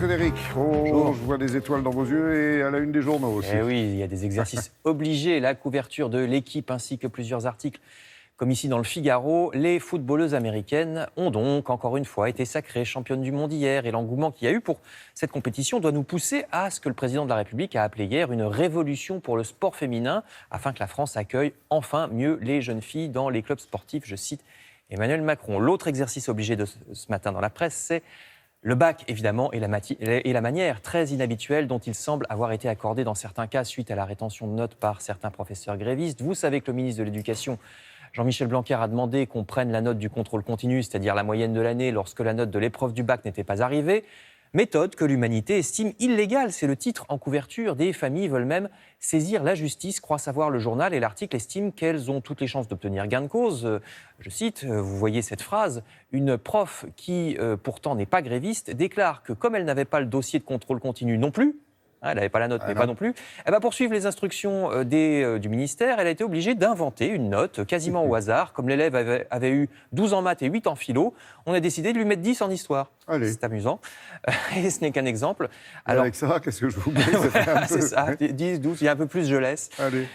Frédéric. Bonjour. Je vois des étoiles dans vos yeux et à la une des journaux aussi. Eh oui, il y a des exercices obligés, la couverture de l'équipe ainsi que plusieurs articles. Comme ici dans le Figaro, les footballeuses américaines ont donc encore une fois été sacrées championnes du monde hier et l'engouement qu'il y a eu pour cette compétition doit nous pousser à ce que le président de la République a appelé hier une révolution pour le sport féminin afin que la France accueille enfin mieux les jeunes filles dans les clubs sportifs, je cite Emmanuel Macron. L'autre exercice obligé de ce matin dans la presse, c'est le bac, évidemment, et la manière très inhabituelle dont il semble avoir été accordé dans certains cas suite à la rétention de notes par certains professeurs grévistes. Vous savez que le ministre de l'Éducation, Jean-Michel Blanquer, a demandé qu'on prenne la note du contrôle continu, c'est-à-dire la moyenne de l'année, lorsque la note de l'épreuve du bac n'était pas arrivée. Méthode que l'humanité estime illégale, c'est le titre en couverture. Des familles veulent même saisir la justice, croit savoir le journal, et l'article estime qu'elles ont toutes les chances d'obtenir gain de cause. Je cite, vous voyez cette phrase, une prof qui pourtant n'est pas gréviste déclare que comme elle n'avait pas le dossier de contrôle continu non plus, elle n'avait pas la note, mais pas non plus. Elle va poursuivre les instructions du ministère. Elle a été obligée d'inventer une note quasiment au hasard. Comme l'élève avait eu 12 en maths et 8 en philo, on a décidé de lui mettre 10 en histoire. Allez. C'est amusant. Et ce n'est qu'un exemple. Alors, avec ça, qu'est-ce que je vous mets C'est ça, 10, 12, il y a un peu plus, je laisse. Allez.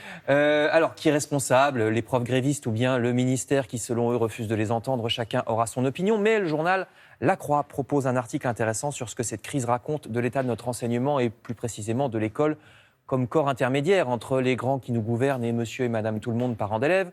Alors, qui est responsable? Les profs grévistes ou bien le ministère qui, selon eux, refuse de les entendre? Chacun aura son opinion. Mais le journal La Croix propose un article intéressant sur ce que cette crise raconte de l'état de notre enseignement et plus précisément de l'école comme corps intermédiaire entre les grands qui nous gouvernent et monsieur et madame tout le monde, parents d'élèves.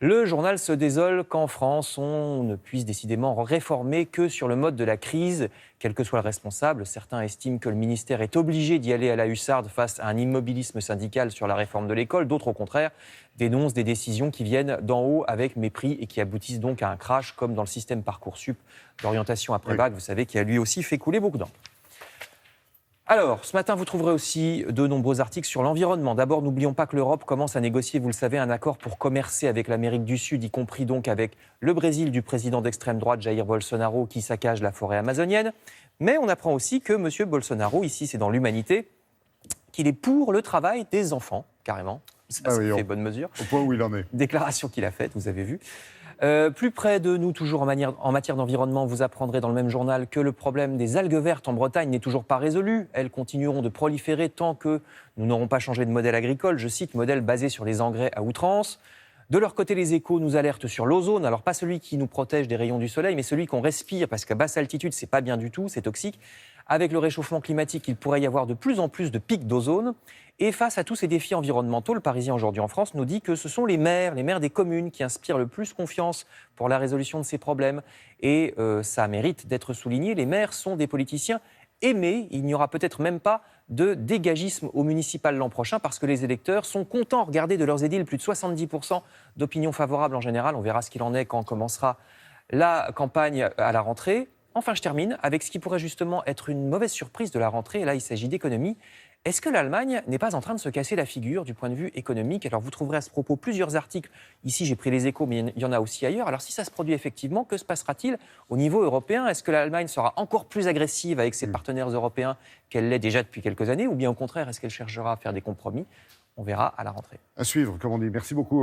Le journal se désole qu'en France, on ne puisse décidément réformer que sur le mode de la crise, quel que soit le responsable. Certains estiment que le ministère est obligé d'y aller à la hussarde face à un immobilisme syndical sur la réforme de l'école. D'autres, au contraire, dénoncent des décisions qui viennent d'en haut avec mépris et qui aboutissent donc à un crash, comme dans le système Parcoursup d'orientation après bac, vous savez, qui a lui aussi fait couler beaucoup d'encre. Alors, ce matin, vous trouverez aussi de nombreux articles sur l'environnement. D'abord, n'oublions pas que l'Europe commence à négocier, vous le savez, un accord pour commercer avec l'Amérique du Sud, y compris donc avec le Brésil du président d'extrême droite Jair Bolsonaro qui saccage la forêt amazonienne. Mais on apprend aussi que M. Bolsonaro, ici c'est dans l'Humanité, qu'il est pour le travail des enfants, carrément. Ça fait bonne mesure. Au point où il en est. Déclaration qu'il a faite, vous avez vu. Plus près de nous, toujours en matière d'environnement, vous apprendrez dans le même journal que le problème des algues vertes en Bretagne n'est toujours pas résolu. Elles continueront de proliférer tant que nous n'aurons pas changé de modèle agricole. Je cite, modèle basé sur les engrais à outrance. De leur côté, les échos nous alertent sur l'ozone. Alors, pas celui qui nous protège des rayons du soleil, mais celui qu'on respire, parce qu'à basse altitude, c'est pas bien du tout, c'est toxique. Avec le réchauffement climatique, il pourrait y avoir de plus en plus de pics d'ozone. Et face à tous ces défis environnementaux, le Parisien aujourd'hui en France nous dit que ce sont les maires des communes qui inspirent le plus confiance pour la résolution de ces problèmes. Et ça mérite d'être souligné, les maires sont des politiciens aimés. Il n'y aura peut-être même pas de dégagisme au municipal l'an prochain parce que les électeurs sont contents. Regardez de leurs édiles, plus de 70% d'opinion favorable en général. On verra ce qu'il en est quand commencera la campagne à la rentrée. Enfin, je termine avec ce qui pourrait justement être une mauvaise surprise de la rentrée. Et là, il s'agit d'économie. Est-ce que l'Allemagne n'est pas en train de se casser la figure du point de vue économique? Alors, vous trouverez à ce propos plusieurs articles. Ici, j'ai pris les échos, mais il y en a aussi ailleurs. Alors, si ça se produit effectivement, que se passera-t-il au niveau européen? Est-ce que l'Allemagne sera encore plus agressive avec ses partenaires européens qu'elle l'est déjà depuis quelques années? Ou bien au contraire, est-ce qu'elle cherchera à faire des compromis? On verra à la rentrée. À suivre, comme on dit. Merci beaucoup.